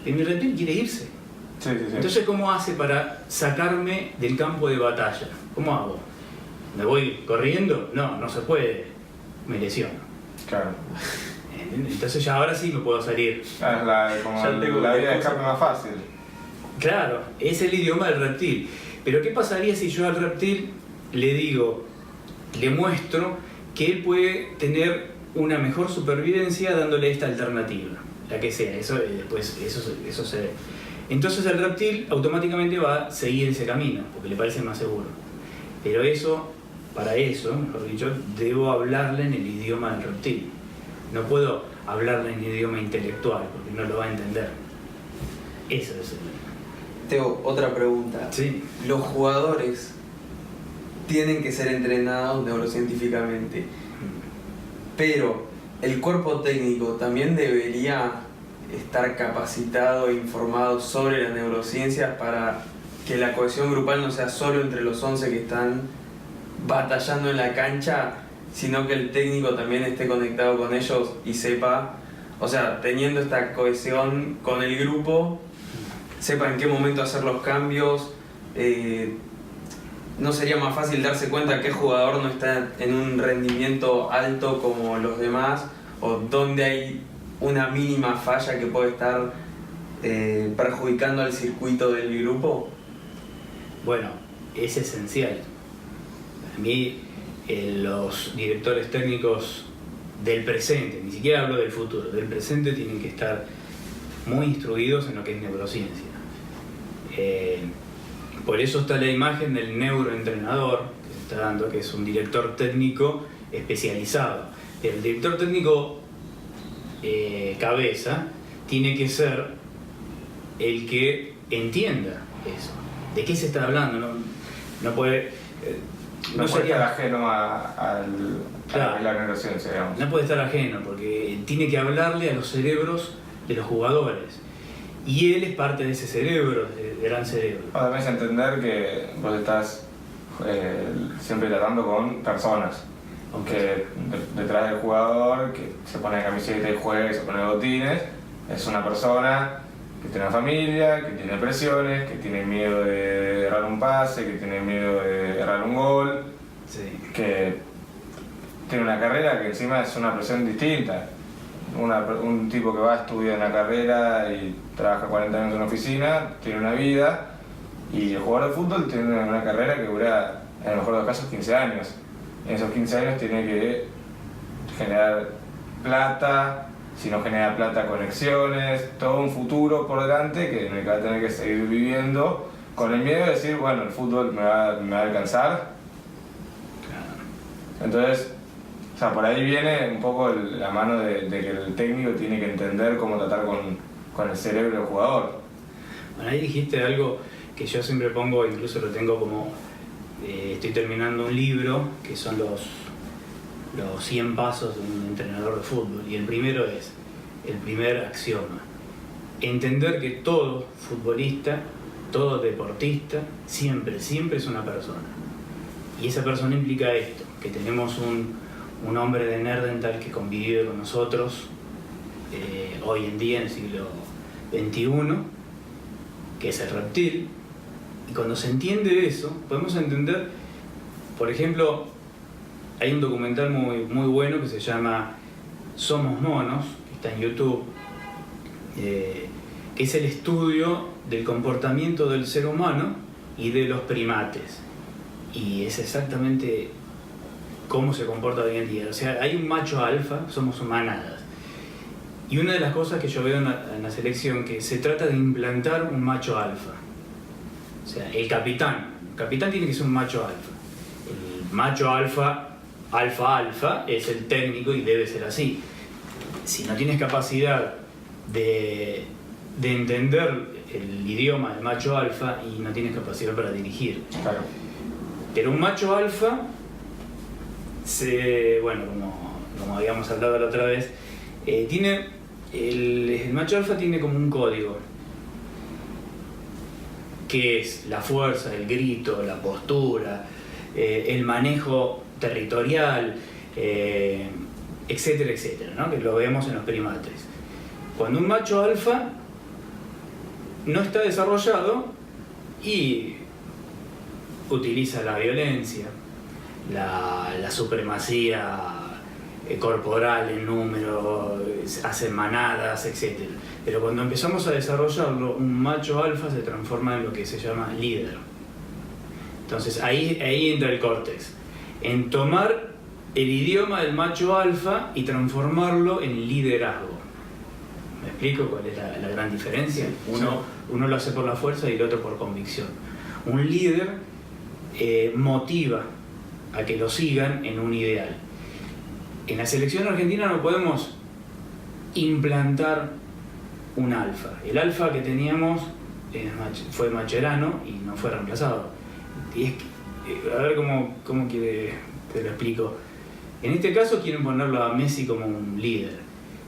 Speaker 2: Y mi reptil quiere irse.
Speaker 3: Sí.
Speaker 2: Entonces, ¿cómo hace para sacarme del campo de batalla? ¿Cómo hago? ¿Me voy corriendo? No se puede. Me lesiono.
Speaker 3: Claro.
Speaker 2: Entonces ya ahora sí me puedo salir.
Speaker 3: Como la vía de escape más fácil.
Speaker 2: Claro, es el idioma del reptil. Pero ¿qué pasaría si yo al reptil le digo, le muestro que él puede tener una mejor supervivencia dándole esta alternativa? La que sea, eso se ve. Entonces el reptil automáticamente va a seguir ese camino, porque le parece más seguro. Pero para eso, mejor dicho, debo hablarle en el idioma del reptil. No puedo hablarle en idioma intelectual, porque no lo va a entender. Eso es el...
Speaker 1: Teo, otra pregunta.
Speaker 2: Sí.
Speaker 1: Los jugadores tienen que ser entrenados neurocientíficamente, pero el cuerpo técnico también debería estar capacitado e informado sobre las neurociencias para que la cohesión grupal no sea solo entre los 11 que están batallando en la cancha, sino que el técnico también esté conectado con ellos y sepa, o sea, teniendo esta cohesión con el grupo, sepa en qué momento hacer los cambios. ¿No sería más fácil darse cuenta qué jugador no está en un rendimiento alto como los demás, o dónde hay una mínima falla que puede estar perjudicando al circuito del grupo?
Speaker 2: Bueno, es esencial. A mí, los directores técnicos del presente, ni siquiera hablo del futuro, del presente, tienen que estar muy instruidos en lo que es neurociencia. Por eso está la imagen del neuroentrenador que se está dando, que es un director técnico especializado. El director técnico cabeza tiene que ser el que entienda eso. ¿De qué se está hablando? No puede...
Speaker 3: no puede estar ajeno a la neurociencia, digamos.
Speaker 2: No puede estar ajeno, porque tiene que hablarle a los cerebros de los jugadores. Y él es parte de ese cerebro, de gran cerebro.
Speaker 3: Además, es entender que vos estás siempre tratando con personas. Que detrás del jugador, que se pone camiseta y juega y se pone botines, es una persona que tiene una familia, que tiene presiones, que tiene miedo de errar un pase, que tiene miedo de errar un gol,
Speaker 2: Sí.
Speaker 3: que tiene una carrera que encima es una presión distinta. Un tipo que va a estudiar una carrera y trabaja 40 años en una oficina, tiene una vida, y el jugador de fútbol tiene una carrera que dura, en el mejor de los casos, 15 años. En esos 15 años tiene que generar plata, si no genera plata, conexiones, todo un futuro por delante que en el que va a tener que seguir viviendo con el miedo de decir, bueno, el fútbol me va a alcanzar. Entonces, o sea, por ahí viene un poco la mano de que el técnico tiene que entender cómo tratar con el cerebro del jugador.
Speaker 2: Bueno, ahí dijiste algo que yo siempre pongo, incluso lo tengo como... estoy terminando un libro que son los 100 pasos de un entrenador de fútbol, y el primero es el primer axioma: entender que todo futbolista, todo deportista, siempre es una persona, y esa persona implica esto, que tenemos un hombre de Nerdental que convive con nosotros hoy en día en el siglo XXI, que es el reptil. Y cuando se entiende eso, podemos entender, por ejemplo, hay un documental muy bueno que se llama Somos Monos, que está en YouTube, que es el estudio del comportamiento del ser humano y de los primates. Y es exactamente cómo se comporta hoy en día. O sea, hay un macho alfa, somos manadas. Y una de las cosas que yo veo en la selección, que se trata de implantar un macho alfa. O sea, el capitán tiene que ser un macho alfa. El macho alfa, es el técnico y debe ser así. Si no tienes capacidad de entender el idioma del macho alfa, y no tienes capacidad para dirigir.
Speaker 3: Claro.
Speaker 2: Pero un macho alfa, bueno, como habíamos hablado la otra vez, el macho alfa tiene como un código, que es la fuerza, el grito, la postura, el manejo territorial, etcétera, etcétera, ¿no? Que lo vemos en los primates. Cuando un macho alfa no está desarrollado y utiliza la violencia, la supremacía corporal en número, hace manadas, etc. Pero cuando empezamos a desarrollarlo, un macho alfa se transforma en lo que se llama líder. Entonces ahí entra el córtex, en tomar el idioma del macho alfa y transformarlo en liderazgo. ¿Me explico cuál es la gran diferencia? Uno lo hace por la fuerza y el otro por convicción. Un líder motiva a que lo sigan en un ideal. En la selección argentina no podemos implantar un alfa. El alfa que teníamos fue Mascherano y no fue reemplazado. Y es que, a ver cómo te lo explico. En este caso quieren ponerlo a Messi como un líder.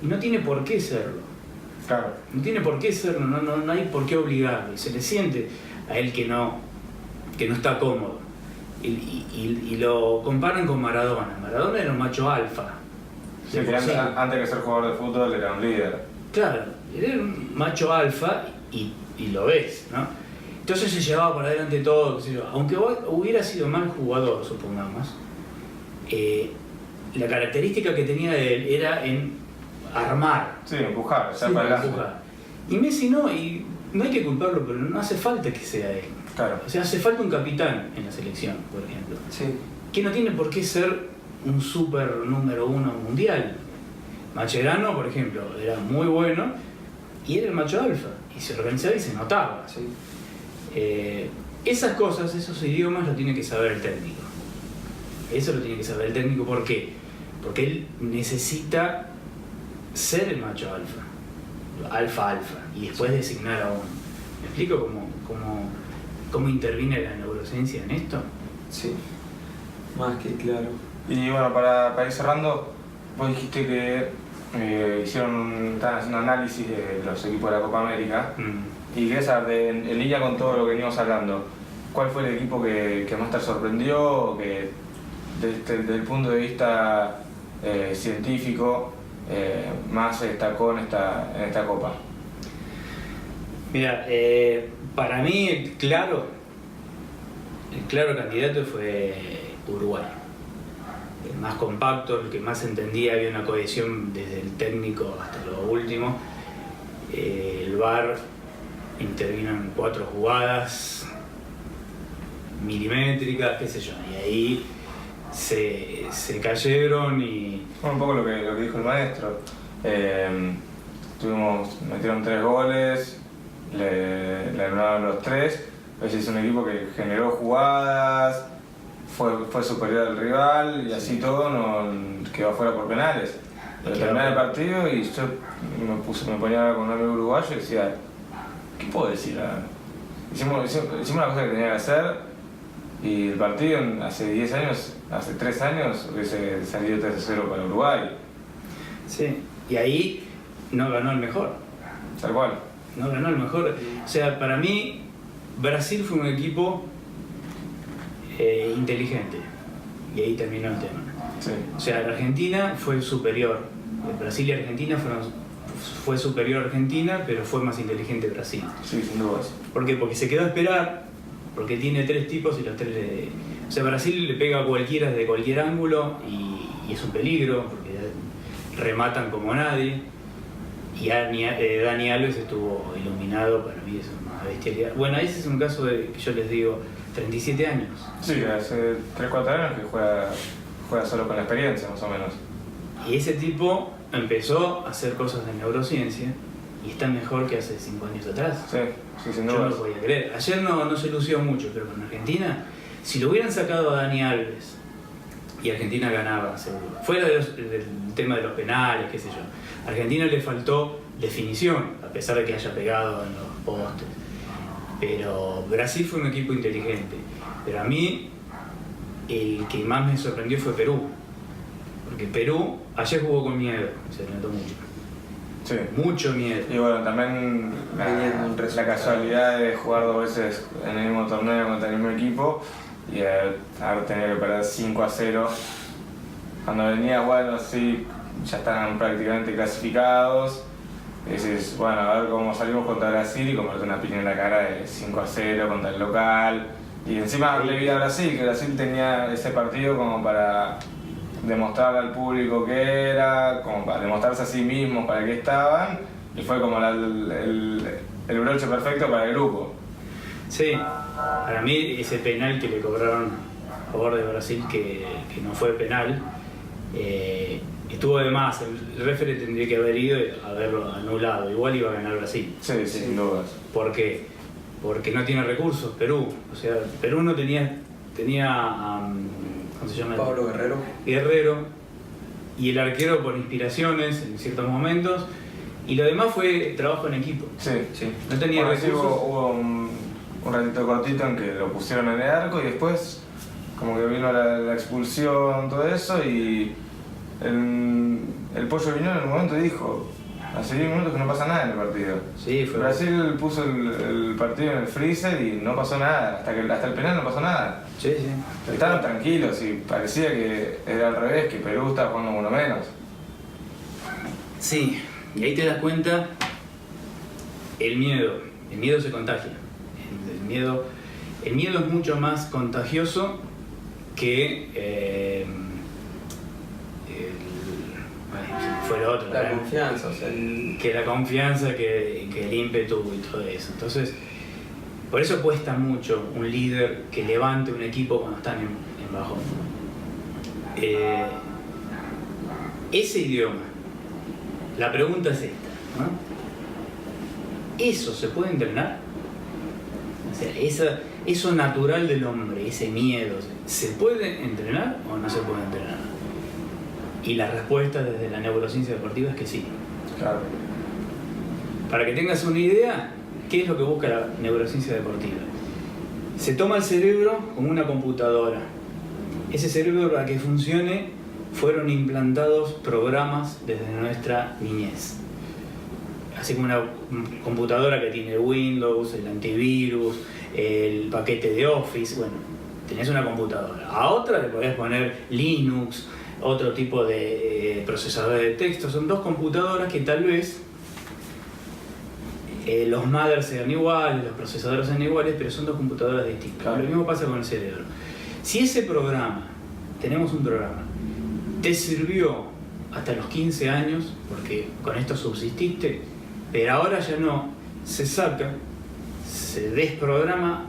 Speaker 2: Y no tiene por qué serlo.
Speaker 3: Claro.
Speaker 2: No tiene por qué serlo, no hay por qué obligarlo. Se le siente a él que no está cómodo. Y lo comparan con Maradona. Maradona era un macho alfa.
Speaker 3: Sí, que antes de ser jugador de fútbol era un líder.
Speaker 2: Claro, era un macho alfa y lo ves, ¿no? Entonces se llevaba para adelante todo, qué sé yo. Aunque hubiera sido mal jugador, supongamos, la característica que tenía de él era en armar.
Speaker 3: Sí, empujar,
Speaker 2: Sí, empujar. Y Messi no, y no hay que culparlo, pero no hace falta que sea él.
Speaker 3: Claro.
Speaker 2: O sea, hace falta un capitán en la selección, por ejemplo.
Speaker 1: Sí.
Speaker 2: Que no tiene por qué ser un super número uno mundial. Mascherano, por ejemplo, era muy bueno y era el macho alfa. Y se organizaba y se notaba.
Speaker 1: Sí.
Speaker 2: Esas cosas, esos idiomas, lo tiene que saber el técnico. Eso lo tiene que saber el técnico. ¿Por qué? Porque él necesita ser el macho alfa. Alfa. Y después designar a uno. ¿Me explico cómo interviene la neurociencia en esto?
Speaker 1: Sí, más que claro.
Speaker 3: Y bueno, para ir cerrando, vos dijiste que estaban haciendo análisis de los equipos de la Copa América. Y quería saber, en línea con todo lo que venimos hablando, ¿cuál fue el equipo que más te sorprendió o que desde el punto de vista científico más se destacó en esta Copa?
Speaker 2: Mira, para mí el claro candidato fue Uruguay. El más compacto, el que más entendía, había una cohesión desde el técnico hasta lo último. El VAR intervino en 4 jugadas milimétricas, qué sé yo, y ahí se cayeron y...
Speaker 3: Bueno, un poco lo que dijo el maestro. Metieron 3 goles, le anularon los 3, es un equipo que generó jugadas, fue superior al rival y así todo quedó afuera por penales. Pero terminé el partido y yo me ponía a hablar con un amigo uruguayo y decía, ¿qué puedo decir? Hicimos una cosa que tenía que hacer y el partido hace 3 años hubiese salido 3-0 para Uruguay.
Speaker 2: Sí, y ahí no ganó el mejor.
Speaker 3: Tal cual.
Speaker 2: No ganó el mejor. O sea, para mí Brasil fue un equipo inteligente y ahí terminó el tema.
Speaker 3: Sí.
Speaker 2: O sea, la Argentina fue superior. Brasil y Argentina fue superior a Argentina, pero fue más inteligente Brasil.
Speaker 3: Sí, sin dudas.
Speaker 2: ¿Por qué? Porque se quedó a esperar, porque tiene 3 tipos y los 3 O sea, Brasil le pega a cualquiera desde cualquier ángulo y es un peligro, porque rematan como nadie. Y Dani Alves estuvo iluminado, para mí es una bestialidad. Bueno, ese es un caso de, que yo les digo, 37 años.
Speaker 3: Sí, hace 3-4 años que juega solo con la experiencia, más o menos.
Speaker 2: Y ese tipo empezó a hacer cosas de neurociencia y está mejor que hace 5 años atrás.
Speaker 3: Sí, sin duda.
Speaker 2: Yo no lo podía creer. Ayer no se lució mucho, pero con Argentina, si lo hubieran sacado a Dani Alves y Argentina ganaba, seguro. Fuera del tema de los penales, qué sé yo. A Argentina le faltó definición, a pesar de que haya pegado en los postes. Pero Brasil fue un equipo inteligente. Pero a mí, el que más me sorprendió fue Perú. Porque Perú ayer jugó con miedo, se notó mucho.
Speaker 3: Sí.
Speaker 2: Mucho miedo.
Speaker 3: Y bueno, también la casualidad de jugar 2 veces en el mismo torneo contra el mismo equipo y haber tenido que perder 5-0. Cuando venía, bueno, sí, ya estaban prácticamente clasificados. Y dices, bueno, a ver cómo salimos contra Brasil y convertir una piña en la cara de 5-0 contra el local. Y encima le vi a Brasil, que Brasil tenía ese partido como para demostrar al público que era, como para demostrarse a sí mismos para qué estaban, y fue como el broche perfecto para el grupo.
Speaker 2: Sí, para mí ese penal que le cobraron a favor de Brasil, que no fue penal, estuvo de más. El referee tendría que haber ido y haberlo anulado. Igual iba a ganar Brasil.
Speaker 3: Sí, sin dudas.
Speaker 2: ¿Por qué? Porque no tiene recursos, Perú. O sea, Perú no tenía ¿cómo se llama?
Speaker 1: Pablo
Speaker 2: Guerrero, y el arquero por inspiraciones en ciertos momentos, y lo demás fue trabajo en equipo.
Speaker 3: Sí.
Speaker 2: No tenía
Speaker 3: Bueno,
Speaker 2: recursos.
Speaker 3: sí, hubo un ratito cortito en que lo pusieron en el arco y después como que vino la expulsión, todo eso, y el Pollo vino en un momento y dijo, hace 10 minutos que no pasa nada en el partido.
Speaker 2: Sí, fue
Speaker 3: Brasil puso el partido en el freezer y no pasó nada, hasta el penal no pasó nada.
Speaker 2: Sí.
Speaker 3: Estaban tranquilos y parecía que era al revés, que Perú estaba jugando uno menos.
Speaker 2: Sí, y ahí te das cuenta el miedo se contagia. El miedo es mucho más contagioso que fue lo otro.
Speaker 1: La confianza, o sea,
Speaker 2: que la confianza, que el ímpetu y todo eso. Entonces, por eso cuesta mucho un líder que levante un equipo cuando están en bajón. Ese idioma, la pregunta es esta, ¿no? ¿Eso se puede entrenar? O sea, eso natural del hombre, ese miedo, ¿se puede entrenar o no se puede entrenar? Y la respuesta desde la neurociencia deportiva es que sí.
Speaker 3: Claro.
Speaker 2: Para que tengas una idea, ¿qué es lo que busca la neurociencia deportiva? Se toma el cerebro como una computadora. Ese cerebro, para que funcione, fueron implantados programas desde nuestra niñez. Así como una computadora que tiene Windows, el antivirus, el paquete de Office, bueno, tenés una computadora. A otra le podés poner Linux, otro tipo de procesador de texto. Son 2 computadoras que tal vez los mothers sean iguales, los procesadores sean iguales, pero son 2 computadoras distintas. Claro. Lo mismo pasa con el cerebro. Si ese programa, tenemos un programa, te sirvió hasta los 15 años, porque con esto subsististe, pero ahora ya no, se saca, se desprograma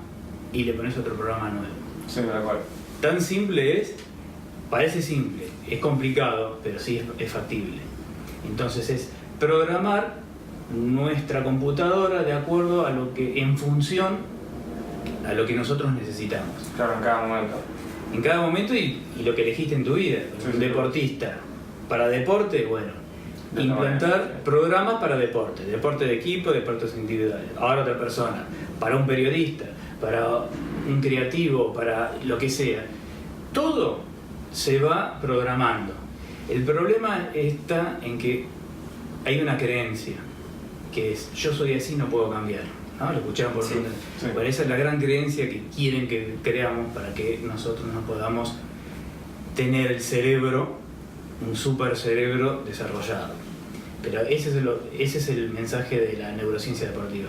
Speaker 2: y le pones otro programa nuevo.
Speaker 3: Sí, de acuerdo.
Speaker 2: Tan simple es, parece simple, es complicado, pero sí es factible. Entonces es programar nuestra computadora de acuerdo a lo que, en función a lo que nosotros necesitamos.
Speaker 3: Claro, en cada momento.
Speaker 2: En cada momento y lo que elegiste en tu vida.
Speaker 3: Sí,
Speaker 2: un deportista. Para deporte, bueno, implantar programas para deporte de equipo, deportes individuales. Ahora otra persona, para un periodista, para un creativo, para lo que sea. Todo se va programando. El problema está en que hay una creencia, que es, yo soy así, no puedo cambiar. ¿No? Lo escucharon por
Speaker 1: sí.
Speaker 2: Bueno, esa es la gran creencia que quieren que creamos para que nosotros no podamos tener el cerebro, un super cerebro desarrollado. Pero ese es el mensaje de la neurociencia deportiva.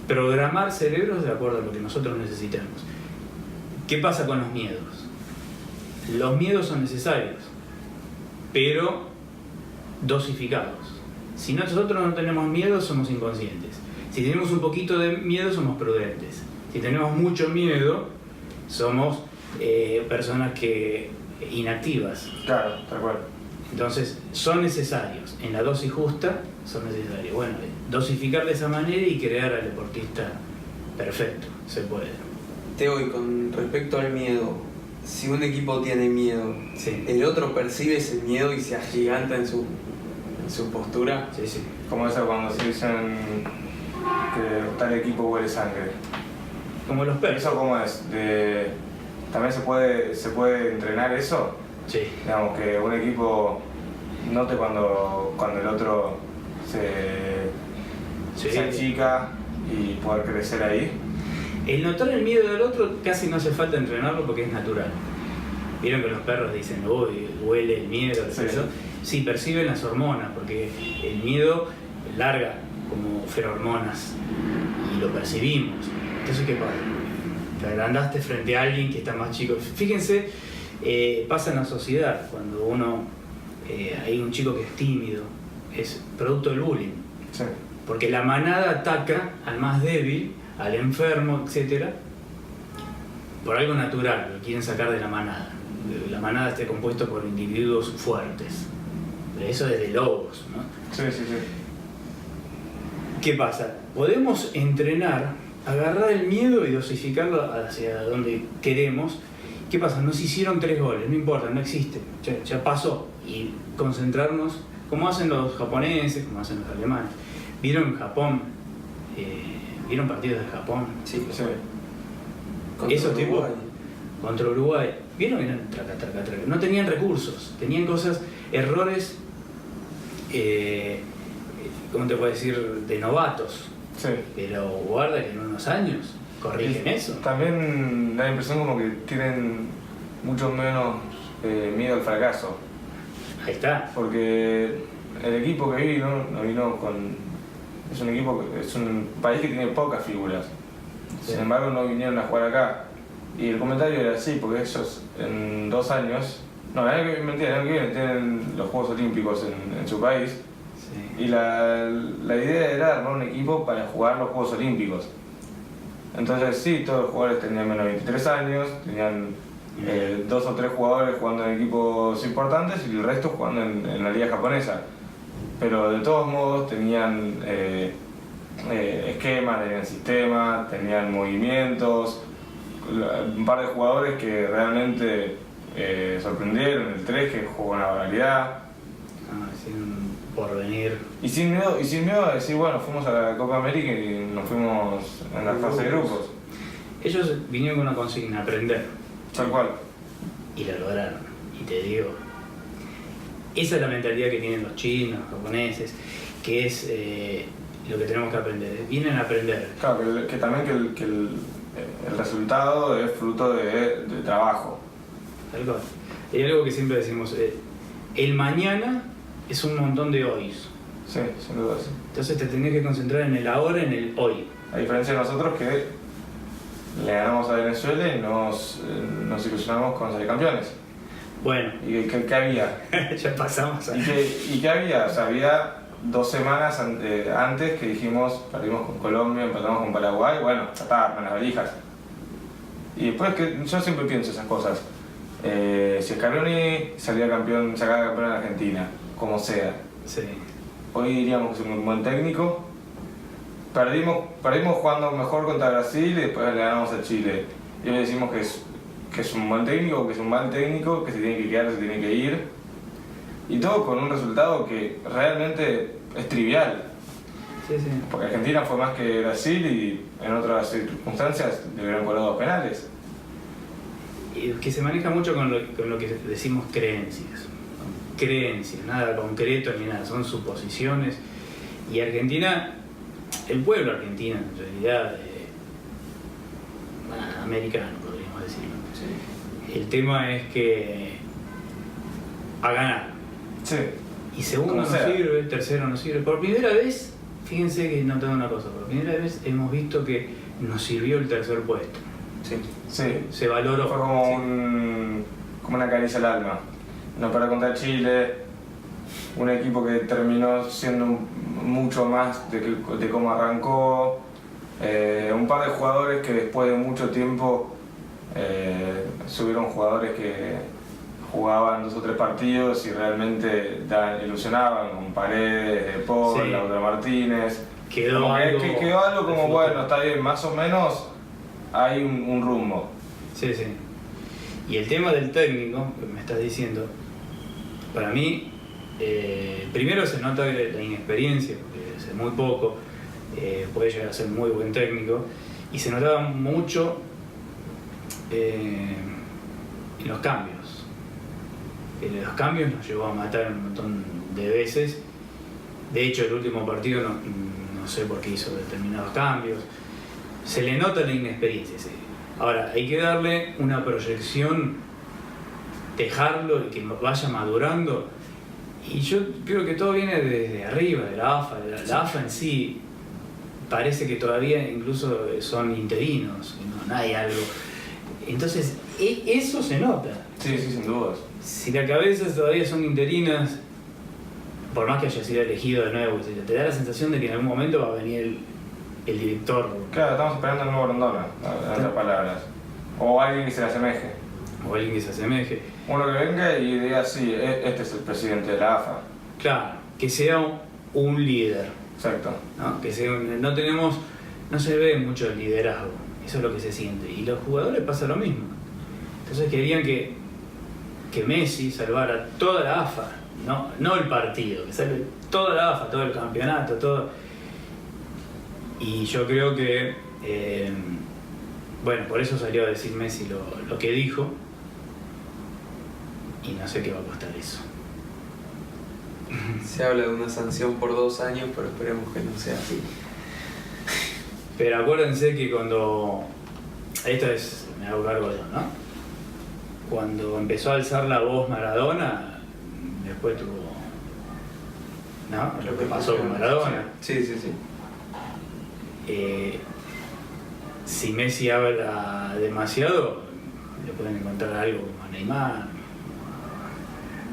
Speaker 2: Programar cerebros de acuerdo a lo que nosotros necesitamos. ¿Qué pasa con los miedos? Los miedos son necesarios, pero dosificados. Si nosotros no tenemos miedo, somos inconscientes. Si tenemos un poquito de miedo, somos prudentes. Si tenemos mucho miedo, somos personas inactivas.
Speaker 3: Claro, tal cual.
Speaker 2: Entonces, son necesarios. En la dosis justa, son necesarios. Bueno, dosificar de esa manera y crear al deportista perfecto. Se puede.
Speaker 1: Teo, y con respecto al miedo, si un equipo tiene miedo,
Speaker 2: Sí.
Speaker 1: ¿el otro percibe ese miedo y se agiganta en su postura?
Speaker 2: Sí, sí.
Speaker 3: Como eso cuando se dicen que tal equipo huele sangre.
Speaker 2: Como los perros.
Speaker 3: ¿Eso cómo es? ¿También se puede entrenar eso?
Speaker 2: Sí.
Speaker 3: Digamos que un equipo note cuando el otro
Speaker 2: Sí.
Speaker 3: se achica y poder crecer ahí.
Speaker 2: El notar el miedo del otro casi no hace falta entrenarlo porque es natural. Vieron que los perros dicen, uy, huele el miedo,
Speaker 3: Sí.
Speaker 2: eso. Sí, perciben las hormonas, porque el miedo larga como ferormonas y lo percibimos. Entonces, ¿qué pasa? Te agrandaste frente a alguien que está más chico. Fíjense, pasa en la sociedad, cuando hay un chico que es tímido, es producto del bullying.
Speaker 3: Sí.
Speaker 2: Porque la manada ataca al más débil, al enfermo, etc. Por algo natural, lo quieren sacar de la manada. La manada está compuesta por individuos fuertes. Eso es de lobos, ¿no?
Speaker 3: Sí.
Speaker 2: ¿Qué pasa? Podemos entrenar, agarrar el miedo y dosificarlo hacia donde queremos. ¿Qué pasa? Nos hicieron 3 goles, no importa, no existe, ya pasó. Y concentrarnos, como hacen los japoneses, como hacen los alemanes. ¿Vieron Japón? ¿Vieron partidos de Japón?
Speaker 1: Sí.
Speaker 2: Contra esos tipos
Speaker 1: Uruguay.
Speaker 2: contra Uruguay, vieron que eran traca. No tenían recursos, tenían cosas, errores, ¿cómo te puedo decir? De novatos.
Speaker 3: Sí.
Speaker 2: Pero guarda que en unos años corrigen eso.
Speaker 3: También da la impresión como que tienen mucho menos miedo al fracaso.
Speaker 2: Ahí está.
Speaker 3: Porque el equipo que vino, no vino con. Es un país que tiene pocas figuras.
Speaker 2: Sí.
Speaker 3: Sin embargo, no vinieron a jugar acá. Y el comentario era así, porque ellos en 2 años. No, el año que viene tienen los Juegos Olímpicos en su país.
Speaker 2: Sí.
Speaker 3: Y la idea era armar un equipo para jugar los Juegos Olímpicos. Entonces, sí, todos los jugadores tenían menos de 23 años, tenían 2 o 3 jugadores jugando en equipos importantes y el resto jugando en la liga japonesa. Pero de todos modos tenían esquema, tenían sistema, tenían movimientos, un par de jugadores que realmente sorprendieron, el 3 que jugó una barbaridad.
Speaker 2: Sin porvenir.
Speaker 3: Y sin miedo a decir, bueno, fuimos a la Copa América y nos fuimos en la fase de grupos.
Speaker 2: Ellos vinieron con una consigna, aprender.
Speaker 3: Tal cual.
Speaker 2: Y la lograron. Y te digo, esa es la mentalidad que tienen los chinos, los japoneses, que es lo que tenemos que aprender. Vienen a aprender.
Speaker 3: Claro, que también que el resultado es fruto de trabajo.
Speaker 2: Tal cual. Hay algo que siempre decimos, el mañana es un montón de hoys.
Speaker 3: Sí, sin duda. Sí.
Speaker 2: Entonces te tenés que concentrar en el ahora, en el hoy.
Speaker 3: A diferencia de nosotros que le ganamos a Venezuela y nos ilusionamos con ser campeones.
Speaker 2: Bueno,
Speaker 3: ¿Y qué había?
Speaker 2: ya pasamos a...
Speaker 3: ¿Y qué había? O sea, había 2 semanas antes que dijimos, perdimos con Colombia, empatamos con Paraguay, bueno, ya está, arman las valijas. Y después, que yo siempre pienso esas cosas. Si Scaloni sacaba campeón en Argentina, como sea,
Speaker 2: Sí.
Speaker 3: hoy diríamos que es un buen técnico. Perdimos jugando mejor contra Brasil y después le ganamos a Chile. Y hoy decimos que es un buen técnico, que es un mal técnico, que se tiene que quedar, se tiene que ir. Y todo con un resultado que realmente es trivial.
Speaker 2: Sí.
Speaker 3: Porque Argentina fue más que Brasil y en otras circunstancias le hubieran cobrado 2 penales.
Speaker 2: Y que se maneja mucho con lo que decimos creencias. Creencias, nada concreto ni nada, son suposiciones. Y Argentina, el pueblo argentino en realidad, americano podríamos decirlo.
Speaker 3: Sí.
Speaker 2: El tema es que a ganar.
Speaker 3: Sí.
Speaker 2: Y segundo
Speaker 3: Como
Speaker 2: no
Speaker 3: sea.
Speaker 2: sirve, tercero no sirve. Por primera vez, fíjense que no tengo una cosa, por primera vez hemos visto que nos sirvió el tercer puesto.
Speaker 3: Sí.
Speaker 2: Se valoró.
Speaker 3: Fue como
Speaker 2: Sí.
Speaker 3: como una caricia al alma. No para contra Chile, un equipo que terminó siendo mucho más de cómo arrancó, un par de jugadores que después de mucho tiempo subieron jugadores que jugaban 2 o 3 partidos y realmente ilusionaban, con Paredes, De Paul,
Speaker 2: Sí.
Speaker 3: Lautaro Martínez.
Speaker 2: Quedó algo
Speaker 3: Como bueno, está bien, más o menos hay un rumbo.
Speaker 2: Sí, sí. Y el tema del técnico, que me estás diciendo, para mí, primero se nota la inexperiencia, porque hace muy poco, puede llegar a ser muy buen técnico, y se notaba mucho en los cambios. Los cambios nos llevó a matar un montón de veces. De hecho, el último partido no sé por qué hizo determinados cambios. Se le nota la inexperiencia, sí. Ahora, hay que darle una proyección, dejarlo y que vaya madurando. Y yo creo que todo viene desde arriba, de la AFA. La AFA en sí parece que todavía incluso son interinos, no hay algo. Entonces, eso se nota.
Speaker 3: Sí, sin dudas.
Speaker 2: Si las cabezas todavía son interinas, por más que haya sido elegido de nuevo, te da la sensación de que en algún momento va a venir el director.
Speaker 3: Claro, estamos esperando el nuevo Rondona, en otras palabras. O alguien que se le asemeje.
Speaker 2: O alguien que se asemeje.
Speaker 3: Uno que venga y diga, sí, este es el presidente de la AFA.
Speaker 2: Claro, que sea un líder.
Speaker 3: Exacto.
Speaker 2: ¿No? Que sea no se ve mucho el liderazgo. Eso es lo que se siente. Y los jugadores pasa lo mismo. Entonces querían que Messi salvara toda la AFA, no el partido, que salve toda la AFA, todo el campeonato, todo. Y yo creo que, bueno, por eso salió a decir Messi lo que dijo, y no sé qué va a costar eso.
Speaker 1: Se habla de una sanción por 2 años, pero esperemos que no sea así.
Speaker 2: Pero acuérdense que cuando, me hago cargo yo, ¿no? Cuando empezó a alzar la voz Maradona, después tuvo, ¿no? Lo que pasó con Maradona.
Speaker 1: Sí.
Speaker 2: Si Messi habla demasiado, le pueden encontrar algo como a Neymar,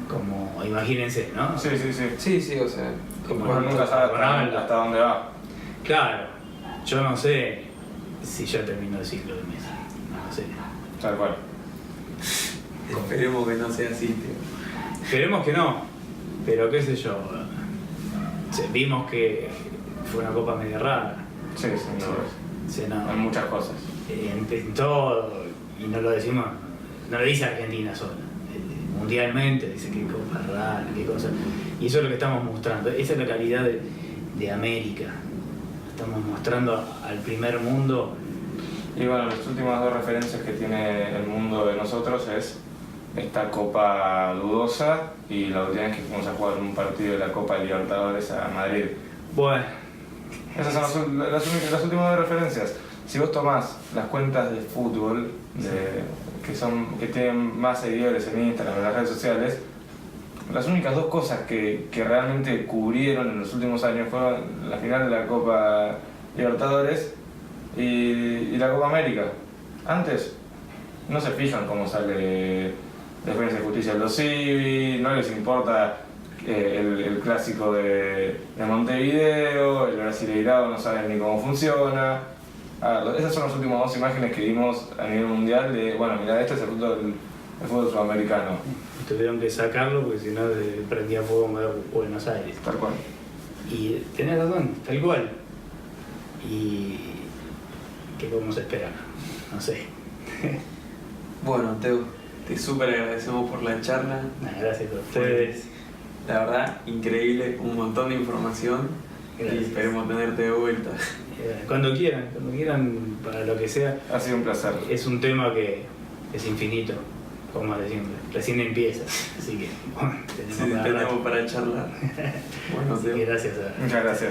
Speaker 2: como, imagínense, ¿no?
Speaker 3: Sí.
Speaker 1: Sí, o sea,
Speaker 2: Como
Speaker 3: Uno nunca sabe hasta dónde va.
Speaker 2: Claro, yo no sé si ya terminó el ciclo de Messi, no lo sé.
Speaker 3: Tal cual.
Speaker 1: esperemos que no sea así, tío.
Speaker 2: Esperemos que no, pero qué sé yo, vimos que fue una copa media rara.
Speaker 3: Sí, sin dudas.
Speaker 2: Sí, no.
Speaker 3: Hay muchas cosas.
Speaker 2: En todo, y no lo decimos, no lo dice Argentina sola, mundialmente dice qué copa rara, qué cosa. Y eso es lo que estamos mostrando, esa es la calidad de América. Estamos mostrando al primer mundo.
Speaker 3: Y bueno, las últimas 2 referencias que tiene el mundo de nosotros es esta Copa dudosa y la última vez que fuimos a jugar un partido de la Copa Libertadores a Madrid.
Speaker 2: Bueno,
Speaker 3: Esas son las últimas 2 referencias. Si vos tomás las cuentas de fútbol que tienen más seguidores en Instagram, en las redes sociales, las únicas 2 cosas que realmente cubrieron en los últimos años fueron la final de la Copa Libertadores y la Copa América. Antes no se fijan cómo sale Defensa y Justicia del Civi, no les importa el clásico de Montevideo, el Brasileirao no saben ni cómo funciona. Esas son las últimas 2 imágenes que vimos a nivel mundial de, bueno, mira, este es el fútbol sudamericano.
Speaker 2: tuvieron que sacarlo porque si no prendía fuego en Buenos Aires.
Speaker 3: Tal cual.
Speaker 2: Y tenés razón, tal cual. Y ¿qué podemos esperar? No sé.
Speaker 1: Bueno, Teo, te súper agradecemos por la charla.
Speaker 2: Gracias a ustedes.
Speaker 1: La verdad, increíble, un montón de información.
Speaker 2: Gracias.
Speaker 1: Y esperemos tenerte de vuelta.
Speaker 2: Cuando quieran, para lo que sea.
Speaker 3: Ha sido un placer.
Speaker 2: Es un tema que es infinito, como de siempre. Recién empieza, así que bueno,
Speaker 1: Sí, tenemos para charlar. Bueno,
Speaker 2: así que
Speaker 1: Teo.
Speaker 2: gracias
Speaker 3: Muchas gracias.